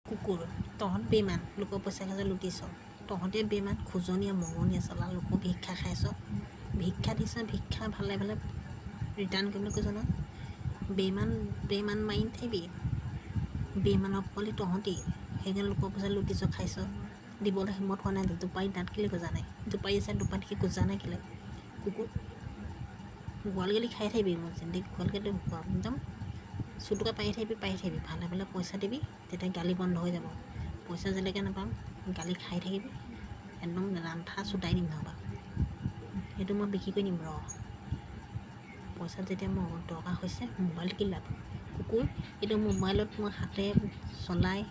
কুকুৰ তহঁত বেইমান লোকৰ পইচা খাই লুটিছ তহঁতে বেইমান খোজনীয়া মঙনীয়া চলা লোকৰ ভিক্ষা খাইছ ভিক্ষা দিছ ভিক্ষা ভালে ভালে ৰিটাৰ্ণ কৰিবলৈ কৈছ নহয় বেইমান মাৰি থাকিবি বেইমানৰ পোৱালি তহঁতি সেইকাৰণে লোকৰ পইচা লুটিছ খাইছ দিবলৈ হিম্মত হোৱা নাই দুপাৰী দাঁত কেলৈ গজা নাই দুপাৰী আছে দুপাৰী দেখি গজা নাই কেলৈ কুকুৰ গোৱাল গেলি খাই থাকিবি মোৰ জিন্দগী গোৱাল গেলি একদম চুটুকা পাৰি থাকিবি ভালে ভালে পইচা দিবি তেতিয়া গালি বন্ধ হৈ যাব পইচা যেনেকৈ নাপাম গালি খাই থাকিবি একদম ৰান্ধা চুটাই দিম নহ'বা সেইটো মই বিক্ৰী কৰি দিম পইচা যেতিয়া মোৰ দৰকাৰ হৈছে মোবাইল কিলাত কুকুৰ এইটো মোবাইলত মই হাতে চলাই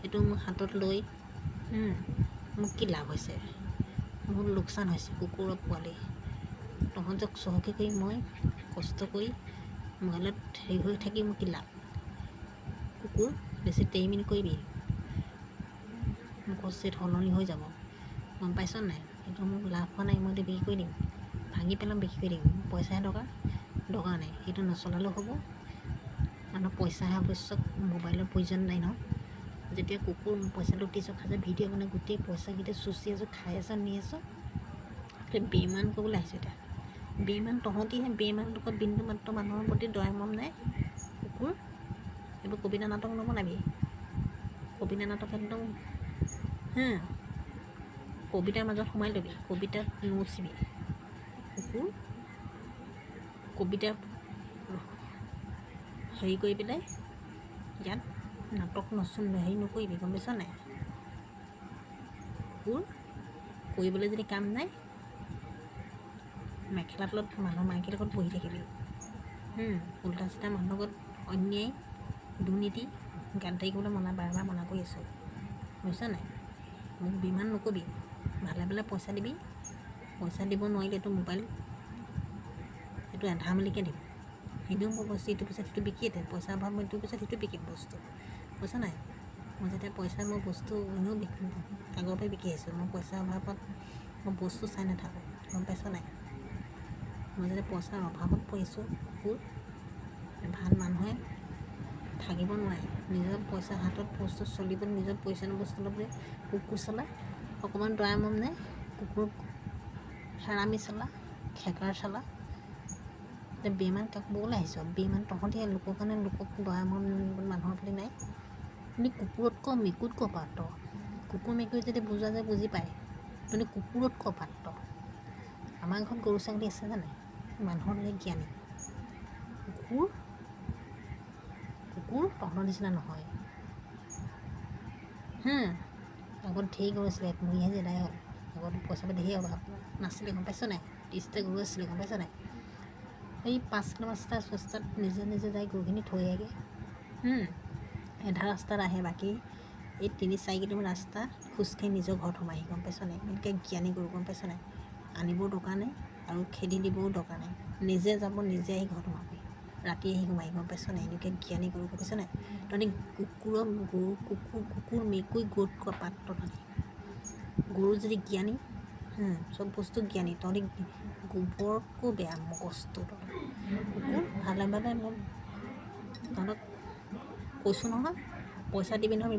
এইটো মোৰ হাতত লৈ মোক কি লাভ হৈছে মোৰ লোকচান হৈছে কুকুৰৰ পোৱালি তহঁতক চহকী কৰি মই কষ্ট কৰি মোবাইলত হেৰি হৈ থাকি মোক কি লাভ কুকুৰ বেছি টেইমিন কৰিবি মোৰ কষ্ট সলনি হৈ যাব গম পাইছ নাই সেইটো মোক লাভ হোৱা নাই মই এইটো বিক্ৰী কৰি দিম ভাঙি পেলাম বিক্ৰী কৰি দিম পইচাহে দৰকাৰ নাই সেইটো নচলালেও হ'ব মানুহৰ পইচাহে আৱশ্যক মোবাইলৰ প্ৰয়োজন নাই ন যেতিয়া কুকুৰ পইচা লুটিছ খাইছে ভিডিঅ' বনাই গোটেই পইচাকেইটা চুচি আছোঁ খাই আছ নি আছ বেইমান কৰিবলৈ আহিছোঁ এতিয়া বেইমান তহঁতিহে বেইমান লোকৰ বিন্দু মাত্ৰ মানুহৰ প্ৰতি দয়া মৰম নাই কুকুৰ এইবোৰ কবিতা নাটক নবনাবি কবিতা নাটক একদম কবিতাৰ মাজত সোমাই ল'বি কবিতাত নুচিবি কুকুৰ কবিতা হেৰি কৰি পেলাই ইয়াত নাটক হেৰি নকৰিবি গম পাইছ নাই কুকুৰ কৰিবলৈ যদি কাম নাই মেখেলা তলত মানুহৰ মাইকীৰ লগত বহি থাকিবি উল্টা চিধা মানুহৰ লগত অন্যায় দুৰ্নীতি গাদ্দাৰি কৰিবলৈ বাৰ মনা কৰি আছোঁ বুজিছ নাই মোক বিমান নকবি ভালে ভালে পইচা দিবি পইচা দিব নোৱাৰিলে এইটো মোবাইল এইটো আধা মেলিকৈ দিম সেইটোও মই বস্তু ইটো পিছত সিটো বিকিয়ে দিম পইচা অভাৱ মই ইটো পিছত সিটো বিকিম বস্তু বুজিছ নাই মই যেতিয়া পইচা মই বস্তু এনেও বিকিম আগৰ পৰাই বিকি আহিছোঁ মই পইচাৰ অভাৱত মই বস্তু চাই নাথাকোঁ গম পাইছ নাই মই যেতিয়া পইচাৰ অভাৱত পৰিছোঁ কুকুৰ ভাল মানুহে থাকিব নোৱাৰে নিজৰ পইচা হাতত বস্তু চলিব নিজৰ পইচা বস্তু ল'বলৈ কুকুৰ চলা অকণমান দয়া মৰম নাই কুকুৰ হেৰামি চলা খেকাৰ চলা এতিয়া বেইমান কাকবলৈ আহিছ বেইমান তহঁতি লোকৰ কাৰণে লোকক দয়া মৰম মানুহৰ প্ৰতি নাই কিন্তু কুকুৰতকৈ মেকুৰীতকৈ পাত্ৰ কুকুৰ মেকুৰী যদি বুজা যায় বুজি পায় কিন্তু কুকুৰতকৈ পাত্ৰ আমাৰ ঘৰত গৰু ছাগলী আছে জানে মানুহৰ দৰে জ্ঞানী কুকুৰ তহঁতৰ নিচিনা নহয় আগত ঢেৰ গৰু আছিলে একমূৰীয়াহে জেদাই হ'ল আগত পইচা পাতি ঢেৰ অভাৱ নাছিলে গম পাইছ নাই 30টা গৰু আছিলে গম পাইছ নাই এই 5 কিলোমিটাৰ ৰাস্তাত নিজে যাই গৰুখিনি থৈ আহেগৈ এধা ৰাস্তাত আহে বাকী এই 3-4 কিলোমিটাৰ ৰাস্তা খোজকাঢ়ি নিজৰ ঘৰত সোমাহি গম পাইছ নাই এনেকৈ জ্ঞানী গৰু গম পাইছ নাই আনিবও দৰকাৰ নাই আৰু খেদি দিবও দৰকাৰ নাই নিজে যাব নিজে আহি ঘৰত সোমাবি ৰাতি আহি সোমাই গম পাইছ নাই এনেকৈ জ্ঞানী গৰু গম পাইছ নাই তহঁতি কুকুৰ মেকুৰী গৰুতকৈ পাত্ৰ তহঁতি গৰু যদি জ্ঞানী চব বস্তু জ্ঞানী তহঁতি গোবৰতকৈ বেয়া মগজটো কুকুৰ ভালে ভালে মই তহঁতক কৈছোঁ নহয় পইচা দিবি নহয়